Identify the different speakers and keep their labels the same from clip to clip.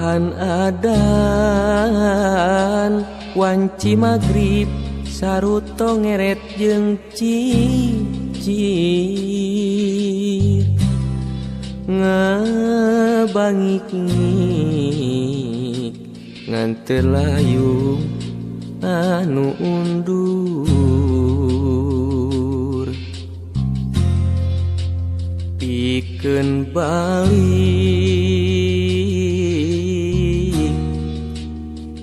Speaker 1: Tuhan adan wanci magrib saruto ngeret jeung cicir ngabangik-ngik ngan teu layung anu undur pikeun balik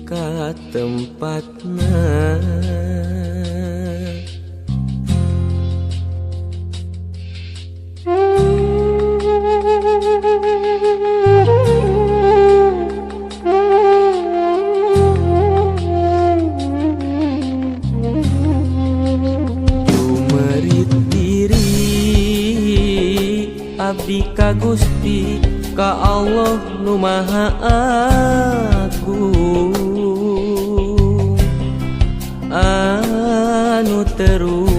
Speaker 1: ka tempatna. Abdi ka Gusti ka Allah nu Maha Agung anu terus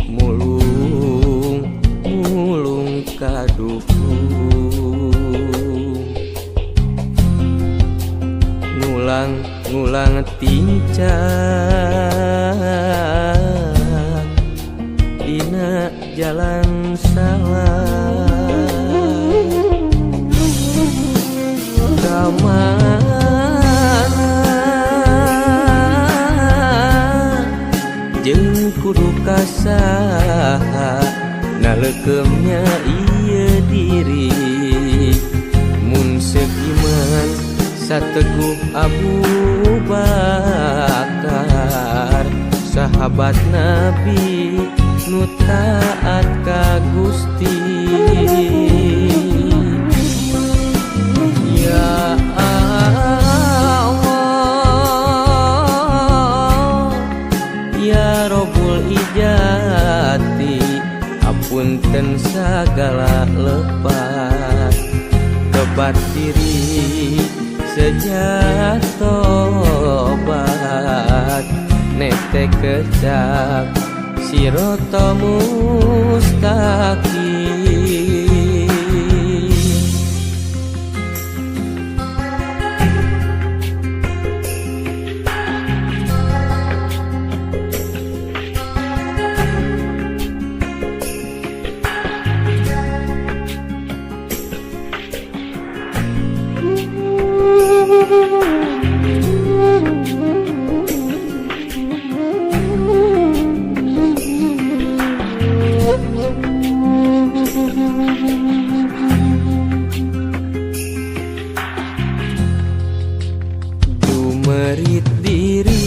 Speaker 1: mulung kadukung ngulang tincak dina jalan salah kamana jeung kudu kasaha nalekeumnya ieu diri mun seiman sateguh Abu Bakar sahabat Nabi nu taat ka Gusti. Ya Allah ya Rabbul Ijati apunten sagala lepat tobat diri sejatobat nete kecap Sirata mustaqim. Jumerit diri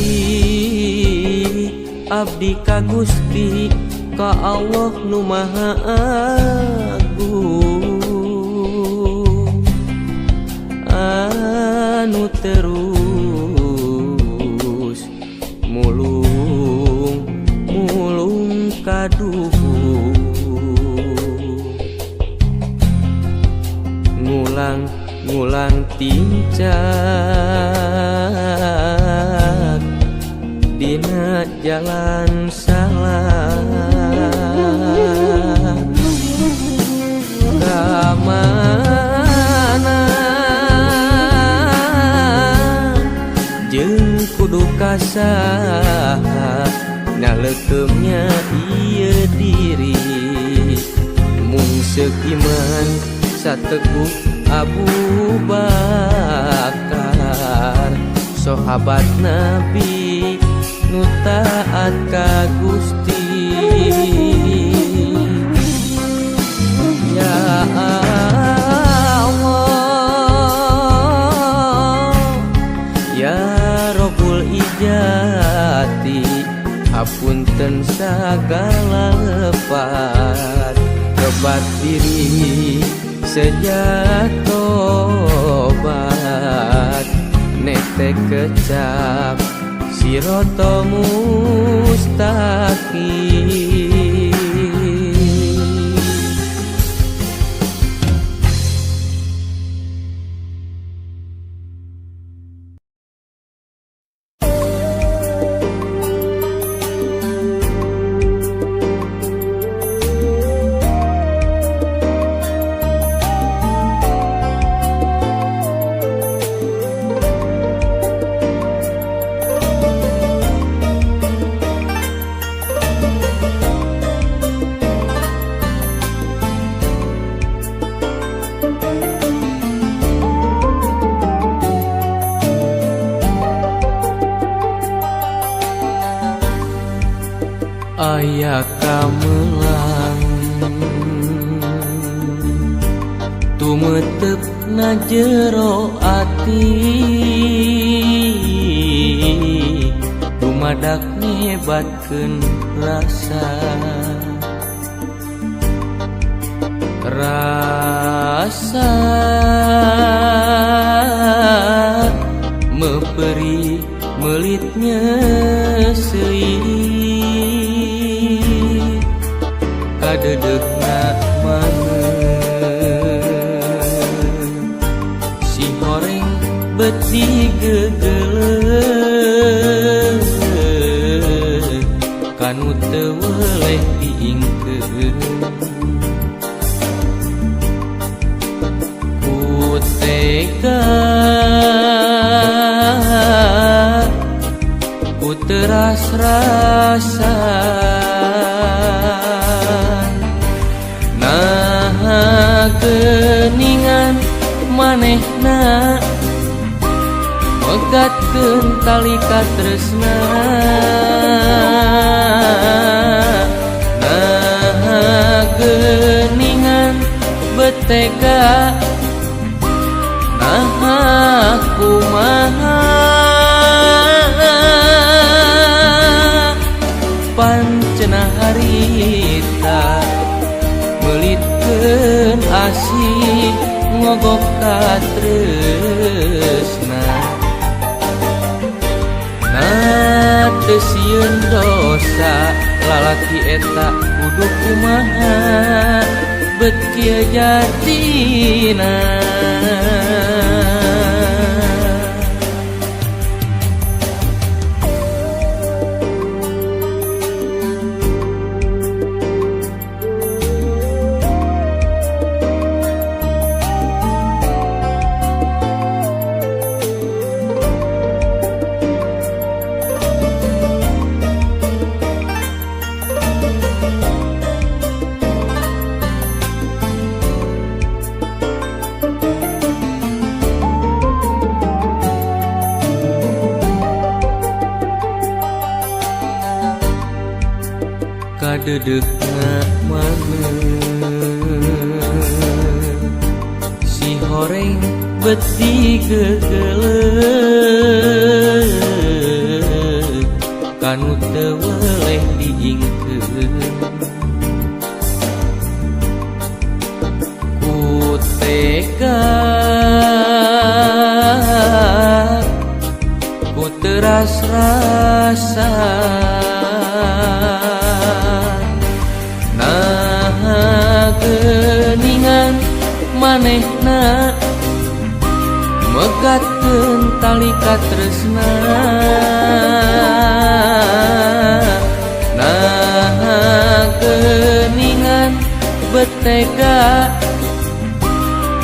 Speaker 1: abdi ka Gusti ka Allah nu Maha Agung anu terus mulung kadukung ngulang tincak dina jalan salah kamana jeung kudu kasaha nalekeumnya ieu diri mung seiman sateguh Abu Bakar sahabat Nabi nu taat ka Gusti. Ya Allah ya Rabbul Ijati apunten sagala lepat tobat diri sejatobat nete kecap Sirata mustaqim. aya kamelang tumetep na jero ati dumadak nyebatkeun rasa meperi melitnya seuih kadedegna maneh si horeng beti gegeuleuh kanu teu weleh diingkeun ku tega ku teras rasa nah geuningan manehna megatkeun tali katresna nah geuningan betega nah kumaha pancena harita melitkeun asih ngogok katresna nah teu sieun dosa lalaki eta kudu kumaha bet kieu jatina kadedegna maneh si horeng beti gegeuleuh kanu teu weleh diingkeun ku tega ku teras rasa geuningan manehna megatkeun tali katresna nah geuningan betega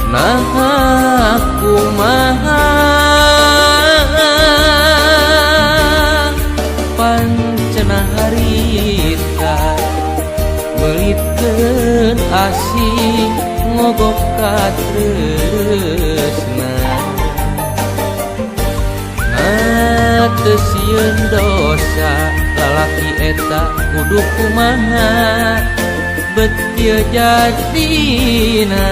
Speaker 1: nah kumaha pancena harita melitkeun asih ngogok katresna nah teu sieun dosa lalaki eta kudu kumaha bet kieu jatina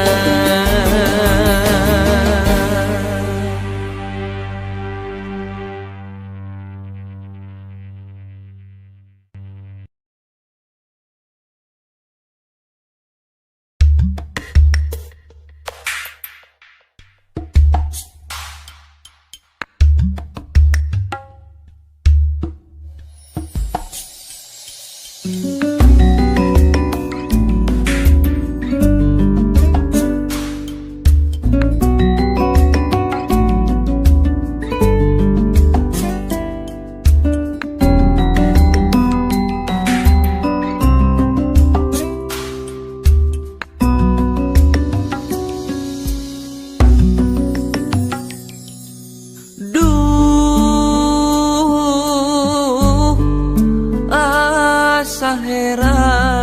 Speaker 1: saheran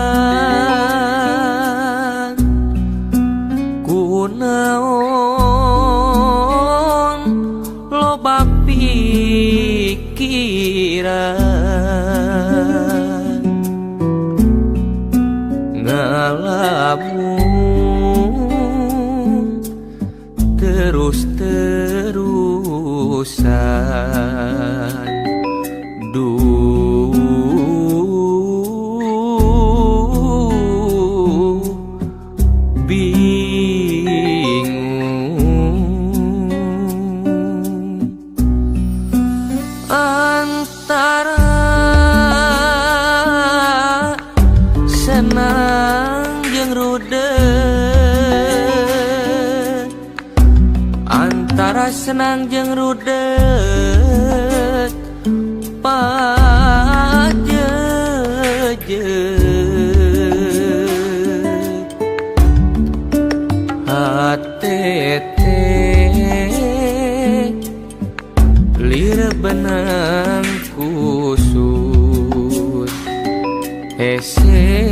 Speaker 1: kunaon loba pikiran antara senang jeung rudet pajejet hatete lir benang kusut hese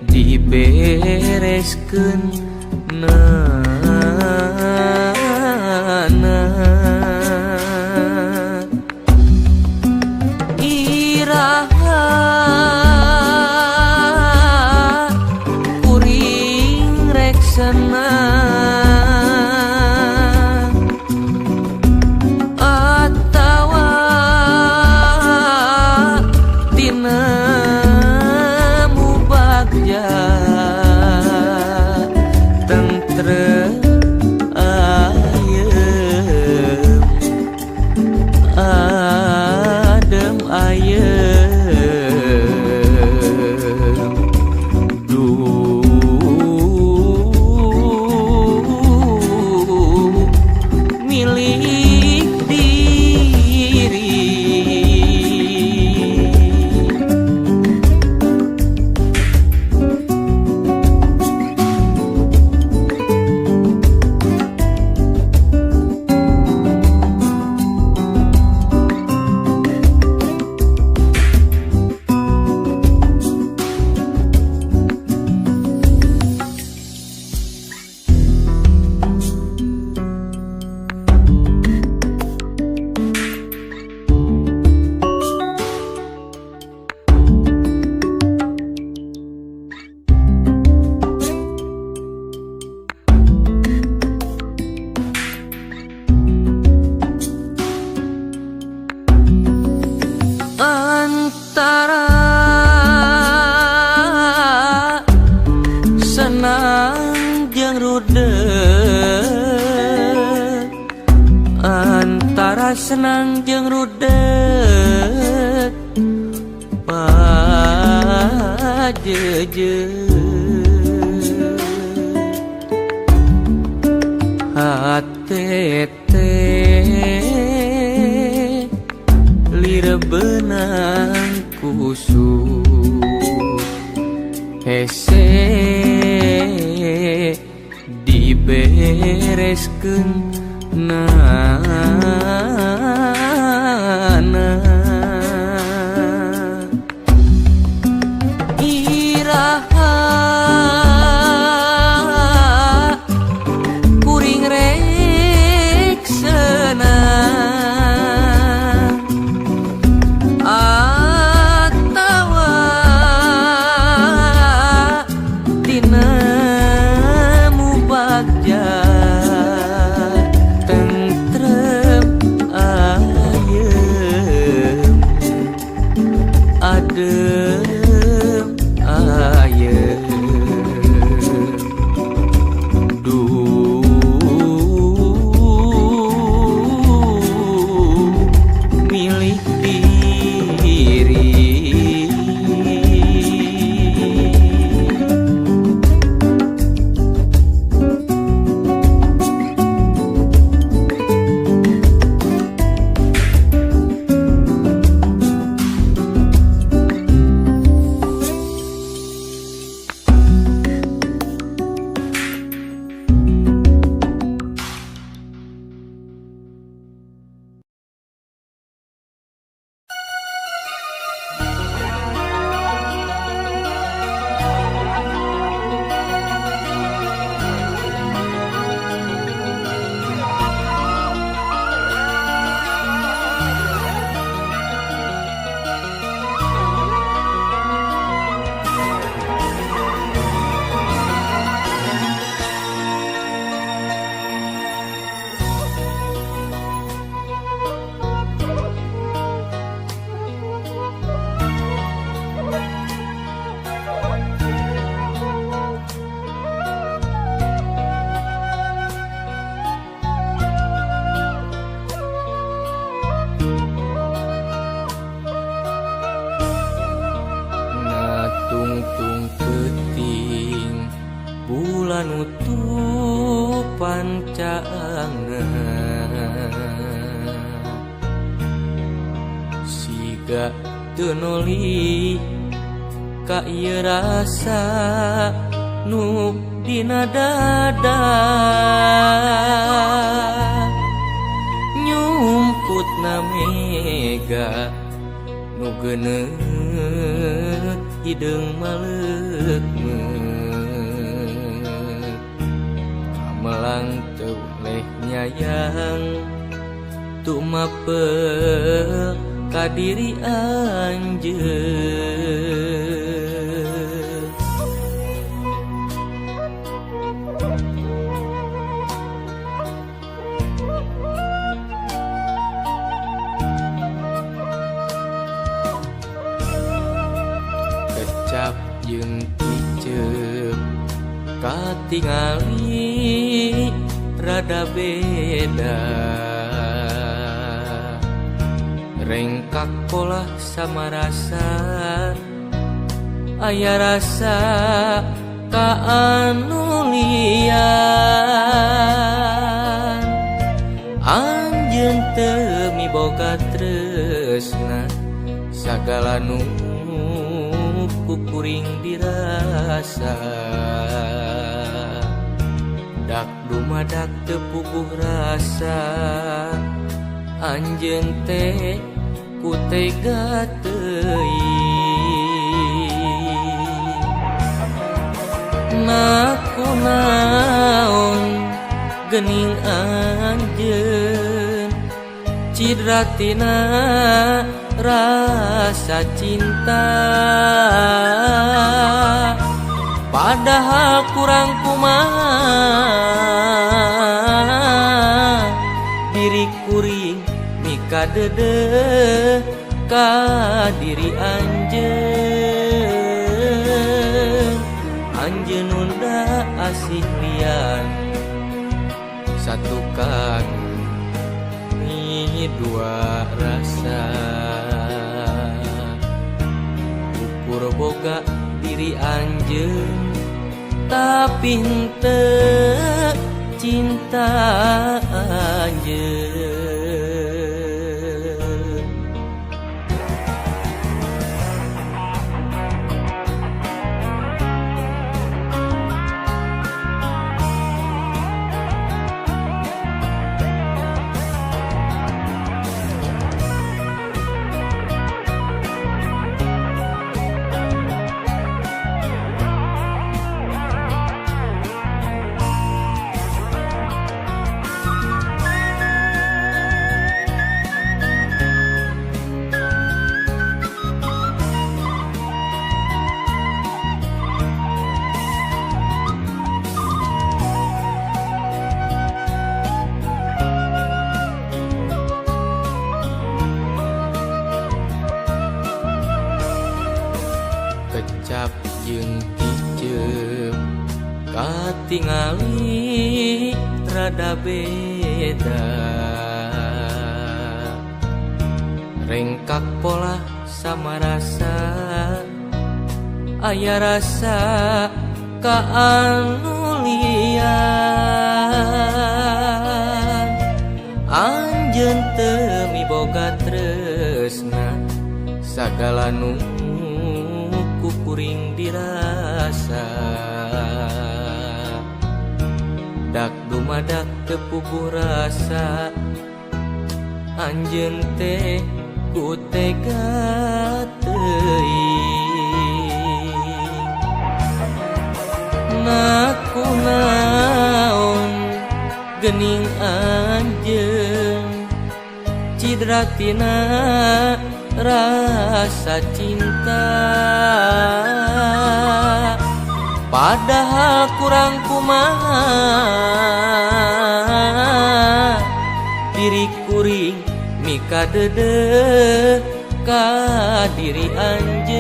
Speaker 1: dibereskeun iraha kuring rek senang atawa tina mubagja tentrem adem ayem milik diri antara senang jeung rudet antara senang jeung rudet pajejet hatete lir benang kusut hese dibereskeun iraha kuring rek senang atawa tina mubagja tentrem ayem adem ayem milik diri bulan utuh pancangna siga teu noli ka ieu rasa nu dina dada nyumputna mega nu geuneuh hideung maleukmeut kamelang teu leh nyayang tu mapel ka diri anjeun. Kecap jeung piceup katingali rada beda rengkak pola sama rasa aya rasa ka anu lian anjeun teu miboga tresna sagala nu kuring dirasa dak dumadak teu puguh rasa anjeun teh ku tega teuing nakunaon geuning anjeun cidratina rasa cinta padahal kurang kumaha diri kuring mika dedeh ka diri anjeun anjeun unda asih lian satukan ni dua rasa ukur boga diri anjeun tapi henteu cinta anjeun. Kecap jeung piceup katingali rada beda rengkak pola sama rasa aya rasa ka anu lian anjeun teu miboga tresna sagala nu kuring dirasa dak dumadak teu puguh rasa anjeun teh ku tega teuing nakunaon geuning anjeun cidratina rasa cinta padahal kurang kumaha diri kuring mika dedeh ka diri anjeun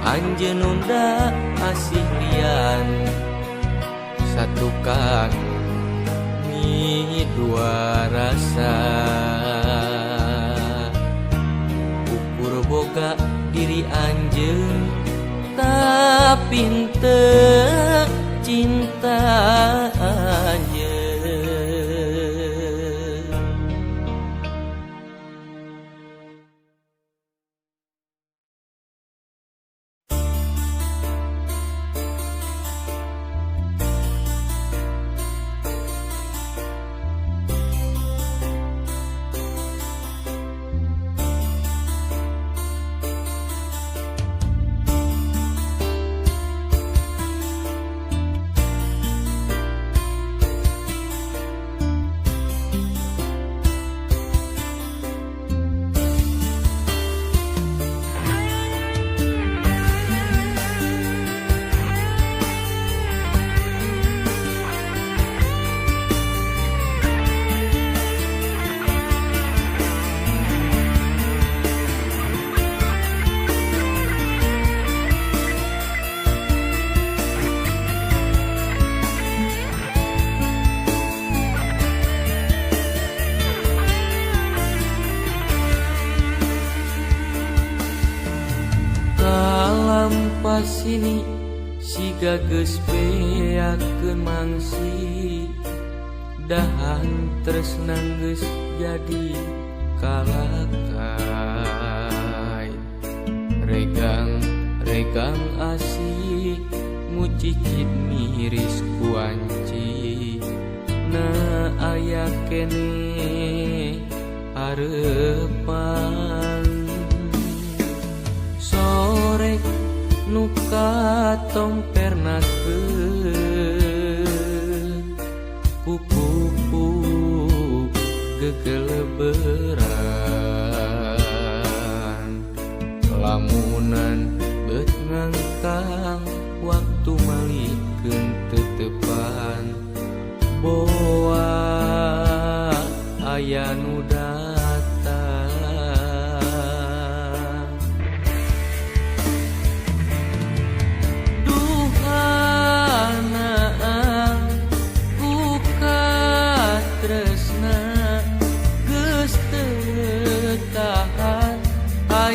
Speaker 1: anjeun unda asih lian satukan ni dua rasa ukur boga diri anjeun tapi teu cinta anjeun. Sini siga geus beakeun mangsi dahan tresna geus jadi kalakai regang asik mucicit miris kuanci na aya kene hareupan sore nuka tompernakeun kupu-kupu gegeleberan lamunan beut ngangkang waktu malikeun tetepan boa aya nu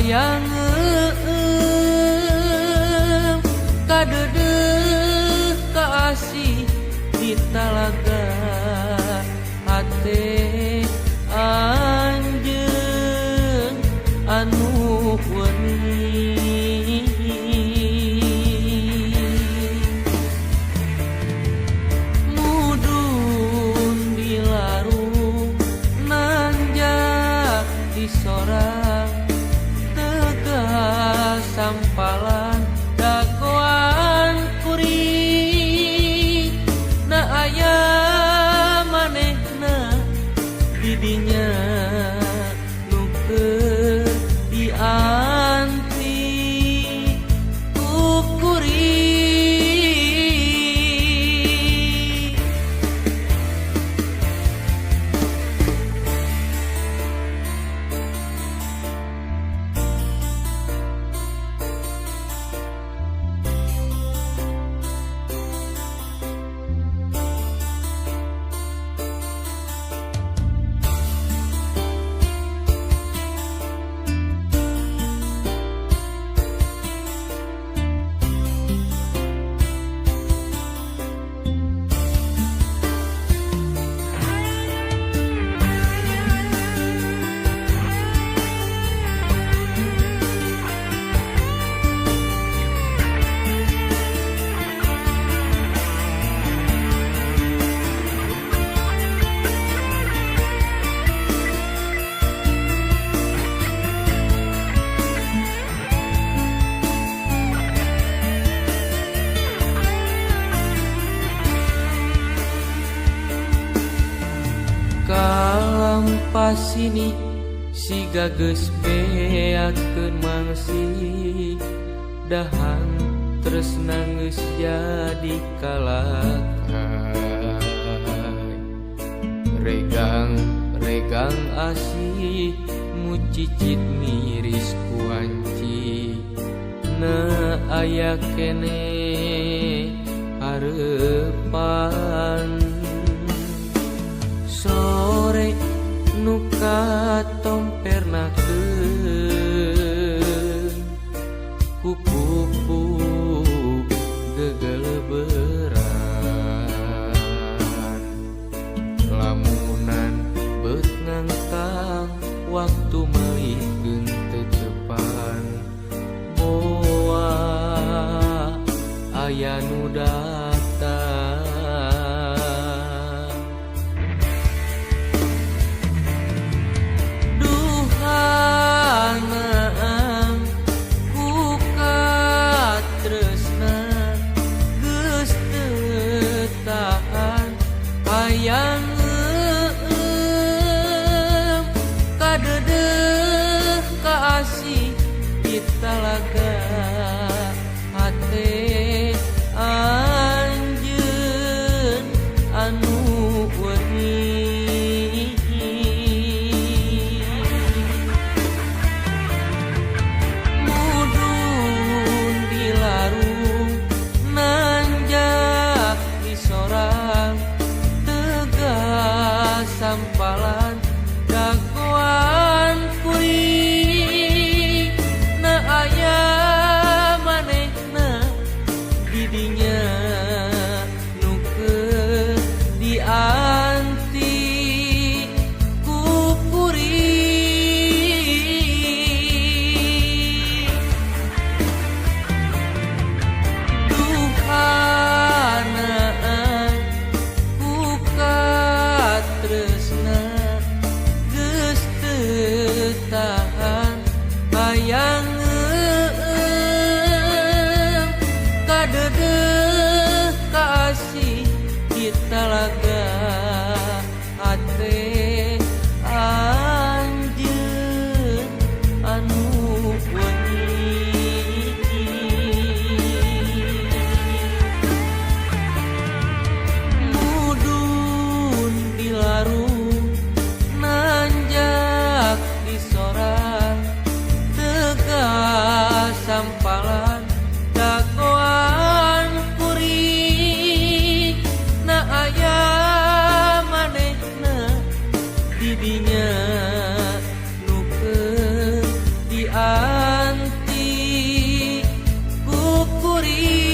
Speaker 1: yang kadedeh kasih di talaga hate anjeun anu wening mudun di larung nanjak di sorang sampalan dagoan kuring na aya manehna didinya nu teu dianti ku kuring. Sini siga geus beakeun mangsi dahan tresna geus jadi kalakai regang asih mucicit miris kuanci na aya kene hareupan sore nuka tompernakeun kupu-kupu kasih di talaga hate anjeun anu wening mudun dilarung nanjak di sorang tegas sampalan dagoan kuring na aya manehna didinya nukeun dianti ku kuring duhanaan ku katresna geus teu tahan hayang kadedeh kasih di talaga hate anjeun anu wening mudun dilarung nanjak di sorang tegas sampalan dagoan kuring na aya manehna didinya nukeun dianti ku kuring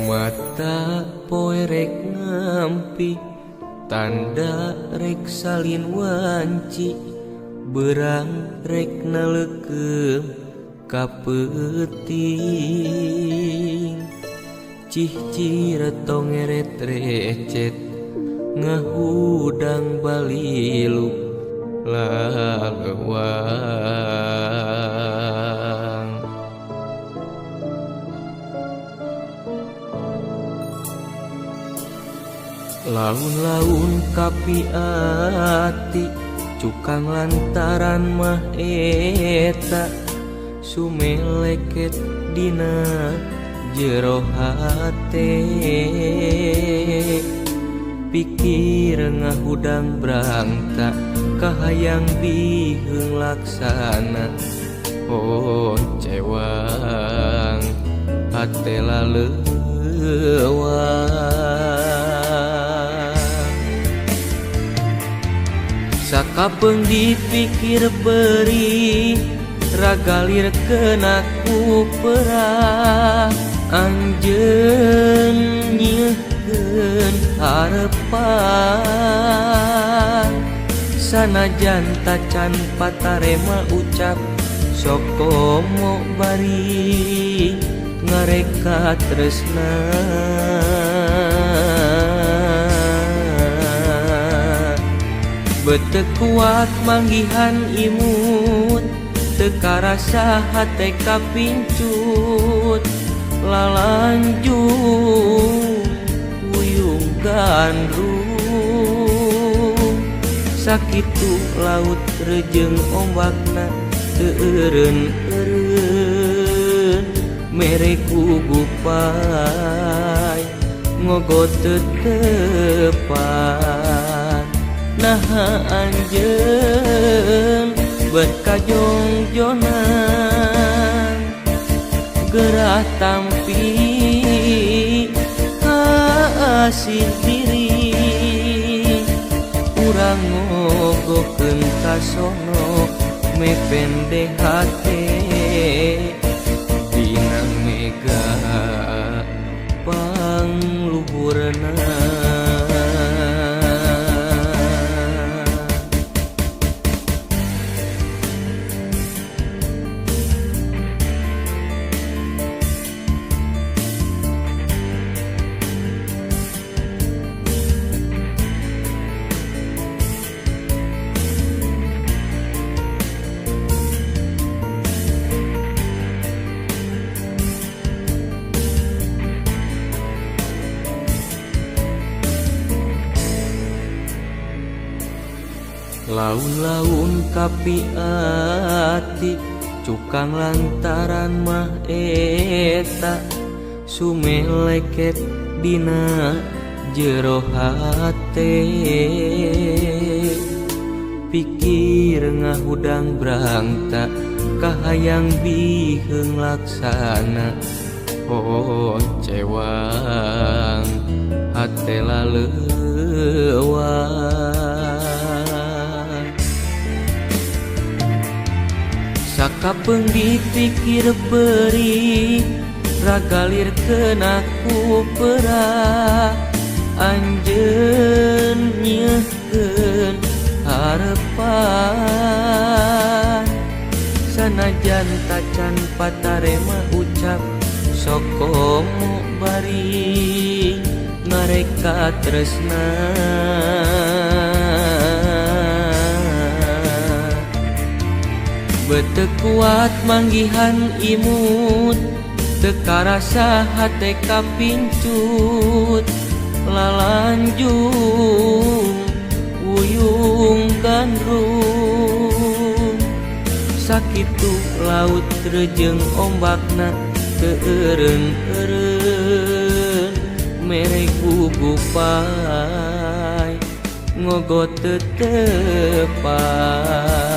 Speaker 1: mata poe rek ngampi tanda rek salin wanci berang rek naleukeum ka peuting cih ciretong ngeret recet ngahudang balilu laleuwang laun-laun kapi ati cukang lantaran mah eta sumeleket dina jero hate pikir ngahudang brangta kahayang biheung laksana oh cewang hate laleuwang sakapeung dipikir perih ragalir kena ku perah anjeun nyieun harepan sanajan tacan patarema ucap sok komo bari ngareka tresna bete kuat manggihan imut teka rasa hate kapincut lalanjung uyung gandrung sakitu laut rejeung ombakna teu eureun-eureun mere ku gupai ngogot tetepan naha anjeun berkajong-jonan gerah tampi kasih diri urang ngogokeun kasono me pende hate laun-laun kapi ati cukang lantaran mah eta sumeleket dina jero hate pikir ngahudang brangta kahayang biheung laksana cewang hate laleuwang sakapeung dipikir beri ragalir kenaku perah anjeun nyeuhkeun harepan sanajan tacan patarema ucap sokomo bari ngareka tresna beteu kuat manggihan imut teu karasa hate kapincut lalanjung uyung gandrung sakitu laut rejeung ombakna teu eureun-eureun mere gugupai ngogot teu tepan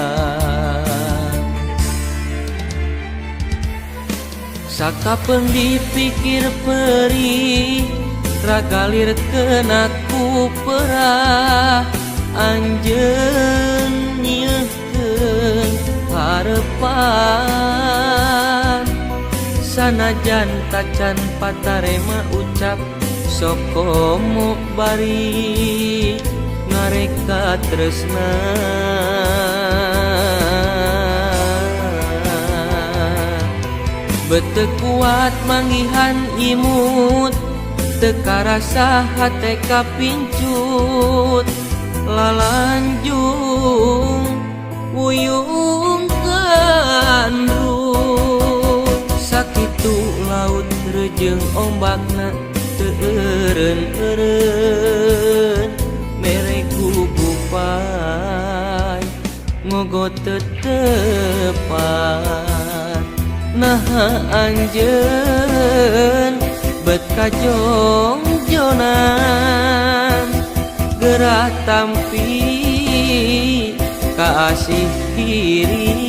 Speaker 1: sakapeung dipikir perih ragalir kenaku perah anjeun nyeuhkeun harepan sanajan tacan patarema ucap sokomo bari ngareka tresna beteu kuat manggihan imut teu karasa hate kapincut lalanjung uyung gandrung sakitu laut rejeung ombakna teu eureun-eureun mere gugupai ngogot teu tepan naha anjeun bet kajongjonan gerah tampi kaasih diri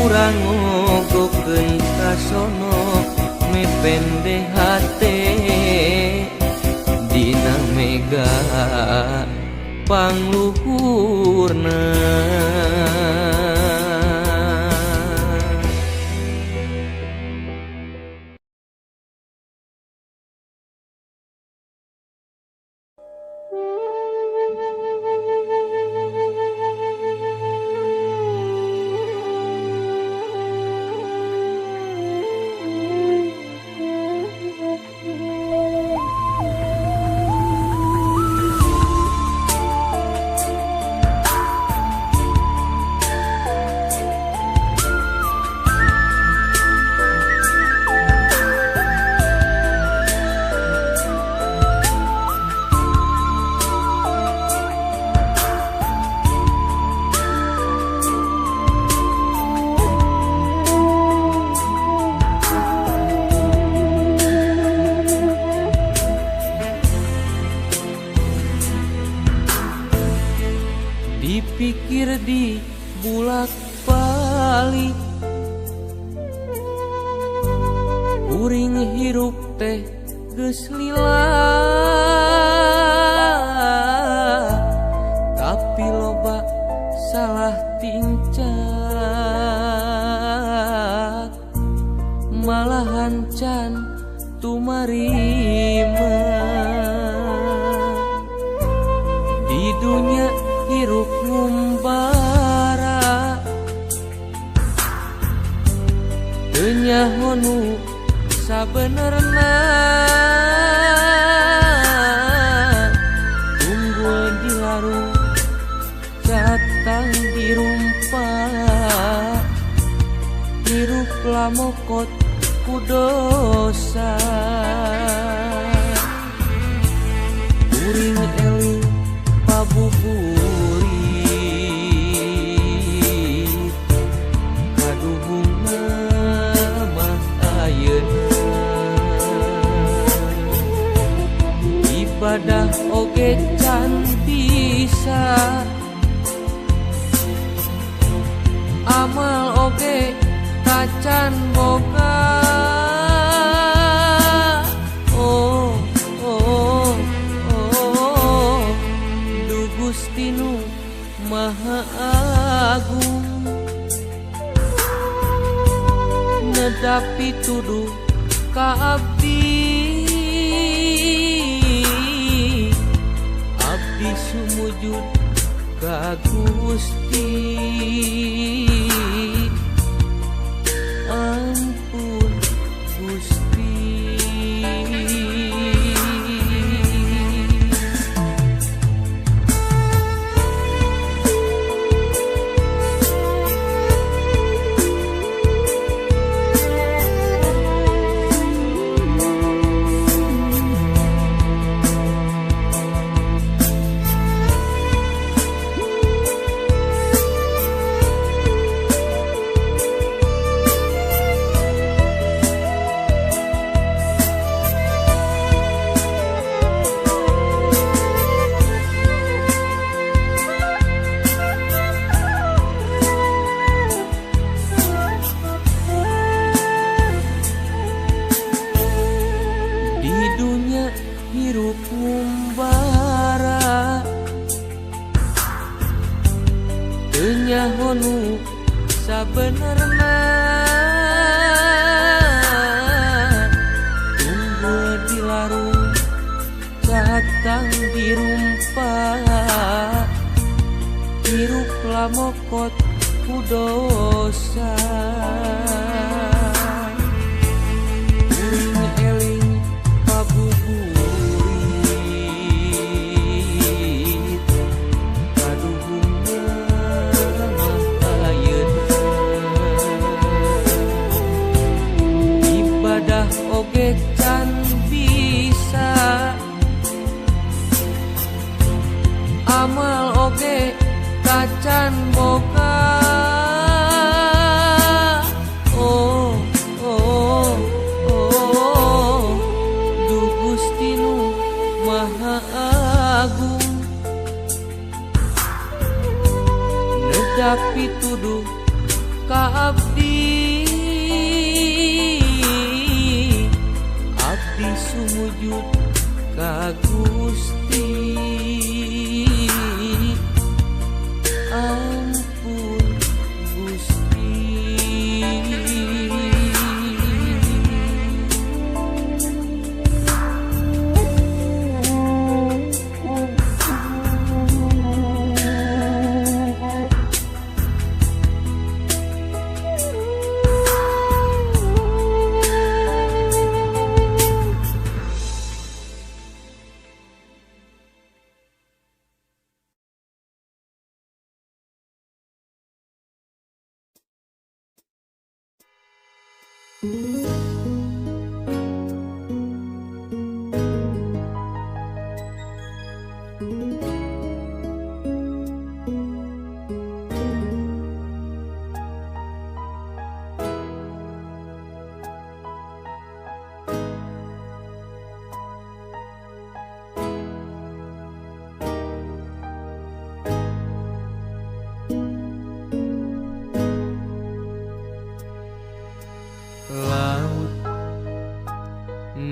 Speaker 1: urang ngogokeun kasono mepende hate dina mega pangluhurna dipikir di bulak balik uring hirup teh geus lila tapi loba salah tincak malahan can tumarima di dunia hirup ngumbara teu nyaho nu sabenerna tunggul di larung catang dirumpa hirup lamokot ku dosa uring eling ngabuburit kaduhungna mah ayeuna ibadah oge can bisa amal oge tacan boga oh oh oh du Gusti nu Maha Agung nedapi tuduh ka abdi sumujud ka Gusti ampun Gusti hirup ngumbara teu nyaho nu sabenerna tunggul di larung catang dirumpa hirup lamokot ku dosa oge can bisa amal oge tacan boga oh oh oh du Gusti nu Maha Agung nedapi tuduh ka abdi sumujud ka Gusti ampun Gusti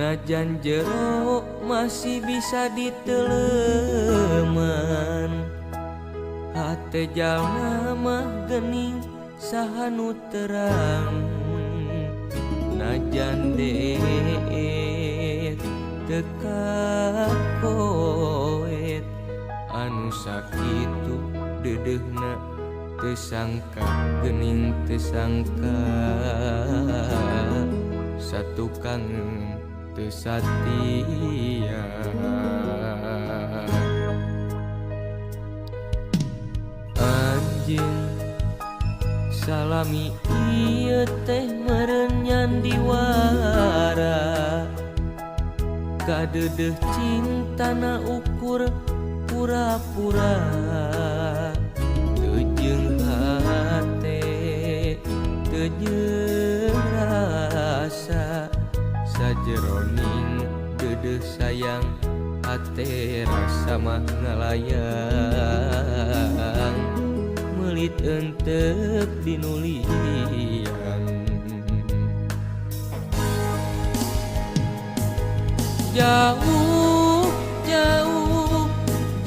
Speaker 1: najan jero masih bisa diteleman hate jalma mah geuning saha nu terang najan deet teu kakoet anu sakitu dedeuna teu sangka geuning teu sangka satukang teu satia anjeun salami ieu teh meureun nyandiwara kadeudeuh cintana ukur pura-pura teu jeung hate teu jeung rasa sajeroning deudeuh sayang hate rasa mah ngalayang meuli enteuk dinulian jauh jauh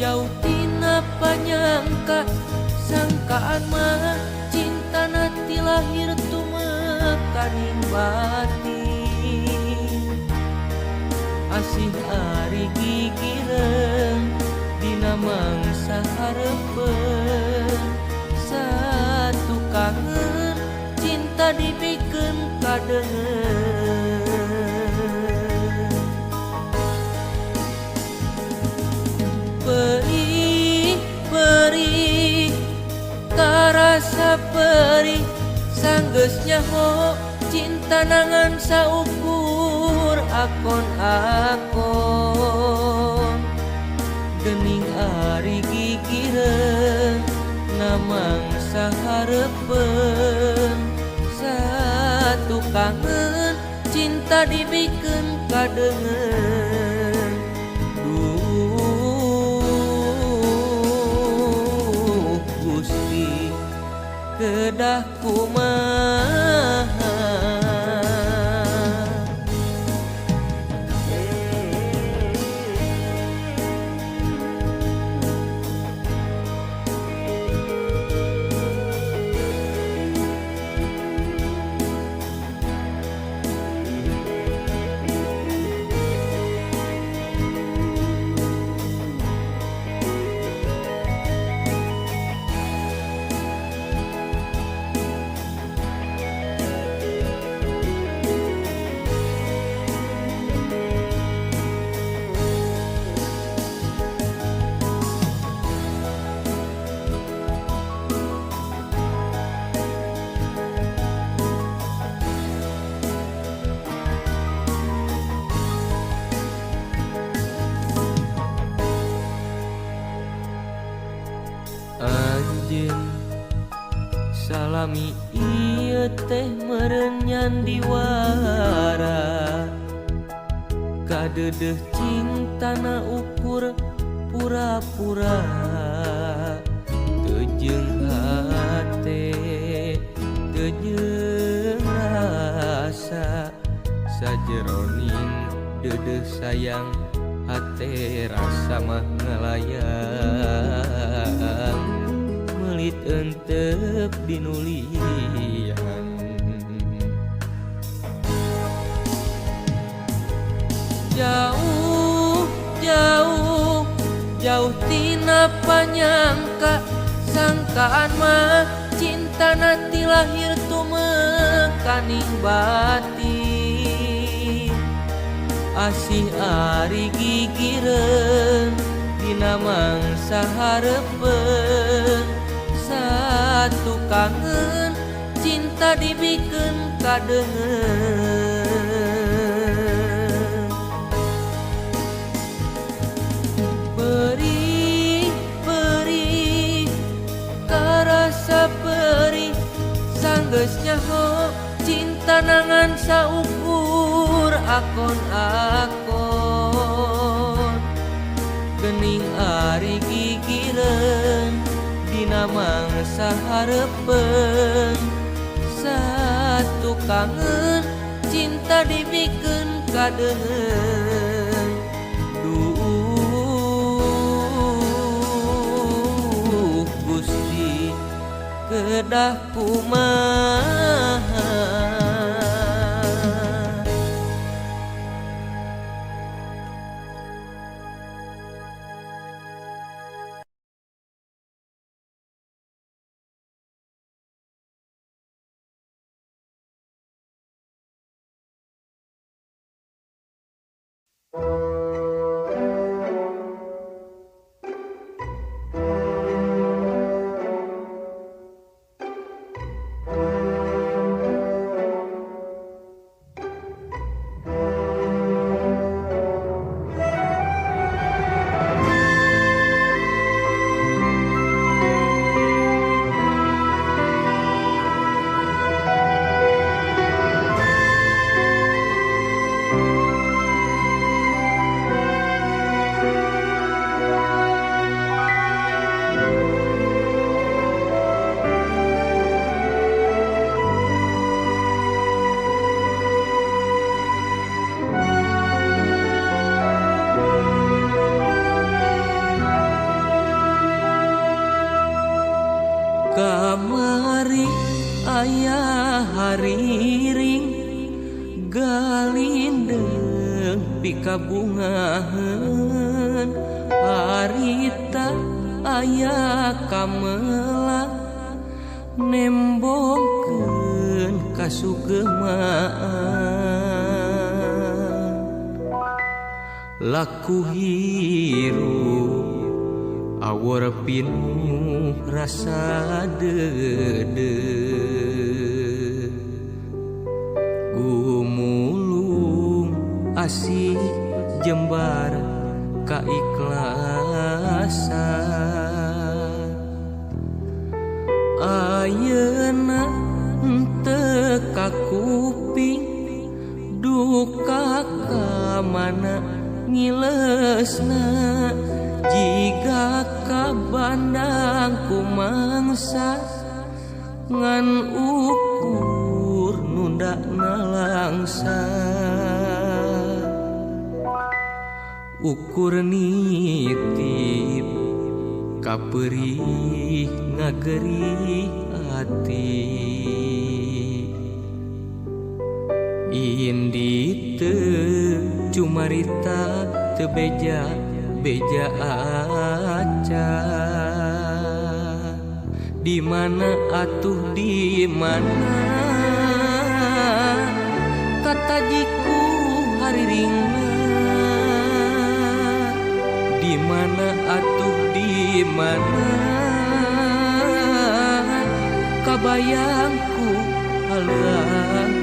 Speaker 1: jauh tina panyangka sangkaan mah cinta nanti lahir tumekaning batin asih ari gigireun dina mangsa hareupeun satu kangen cinta dibikeun kadeung perih perih karasa perih sanggeus nyaho cinta nangan saukur akon-akon geuning ari gigireun namang sahareupeun satu kangen cinta dibikeun kadeungeun duh Gusti kedah kumaha anjeun salami ieu teh meureun nyandiwara kadeudeuh cintana ukur pura-pura teu jeung hate teu jeung rasa sajeroning deudeuh sayang hate rasa mah ngalayang meuli enteuk dinulian jauh jauh jauh tina panyangka sangkaan mah cinta nanti lahir tumekaning batin asih ari gigireun dina mangsa hareupeun satu kangen cinta dibikeun kadeungeun perih perih karasa perih sanggeus nyaho cinta nangan saukur akon-akon geuning ari gigireun dina mangsa hareupeun satu kangen cinta dibikeun kadeungeun duh Gusti kedah kumaha pikabungahan harita aya kamelang nembongkeun kasugemaan laku hirup awor pinuh rasa dede gumulung asih jembar kaikhlasan ayeuna henteu kakuping duka ka mana ngilesna jiga kabandang kumangsa ngan ukur nundakna langsa ukur nitip kaperih ngagerih hati indi teu cumarita teu beja aca di mana atuh di mana kata jiku hariringna di mana atuh di mana kabayangku halangan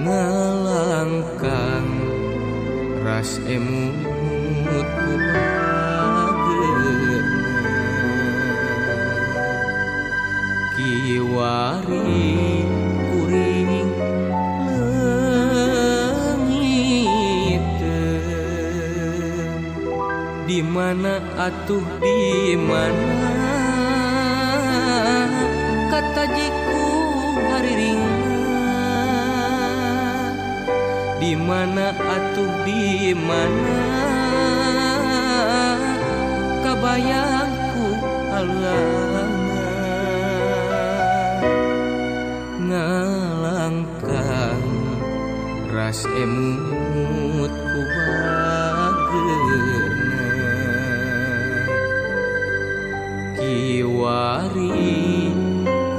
Speaker 1: ngalangkang ras emut ku bageuna kiwari kuring leungiteun di mana atuh di mana kata jiku hariringna di mana atuh di mana kabayangku halangan ngalangkang ras emut ku bageuna kiwari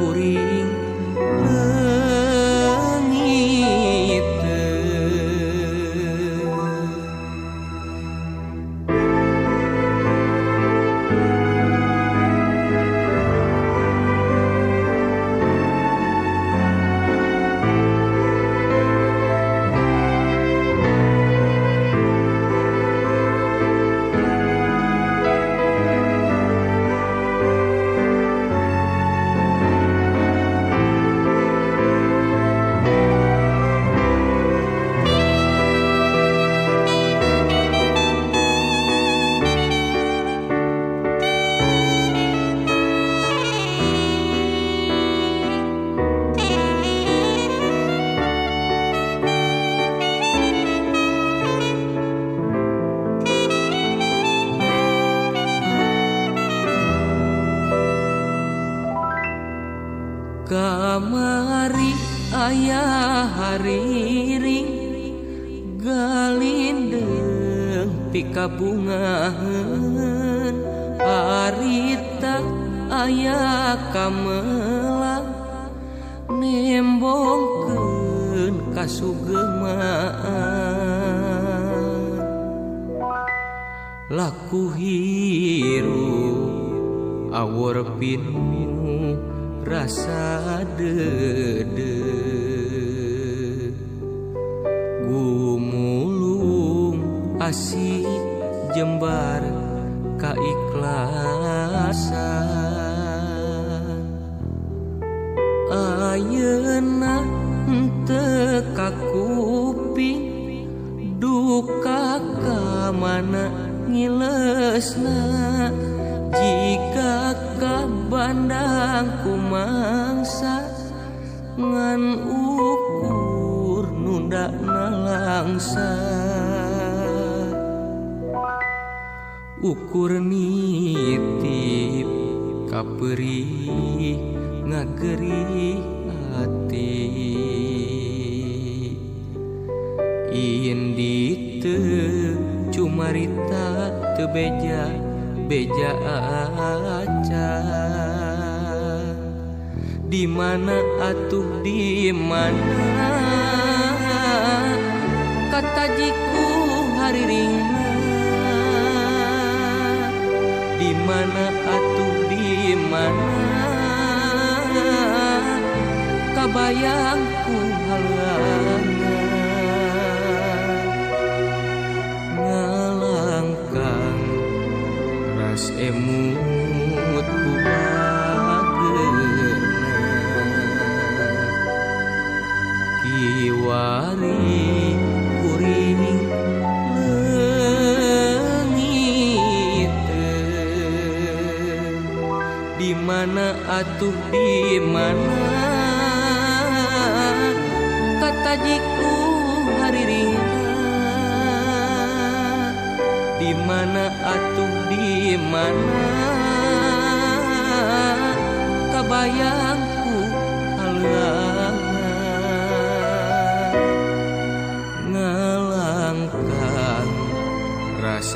Speaker 1: kuring kamari aya hariring galindeng pikabungahan harita aya kamelang nembongkeun kasugemaan laku hirup awor pinuh rasa dede gumulung asih jembar kaikhlasan ayeuna henteu kakuping duka ka mana ngilesna jika kabandang kumangsa ngan ukur nundakna langsa ukur nitip kaperih ngagerih hati Indi teu cumarita teu beja aca. Di mana atuh di mana katajiku hariringna. Di mana atuh di mana kabayangku halana. Ngalangkang ras emut ku bageurna. Kiwari kuring leungit di mana atuh di mana katajiku hariringna. Di mana atuh di mana kabayangku halana. Ngalangkang ras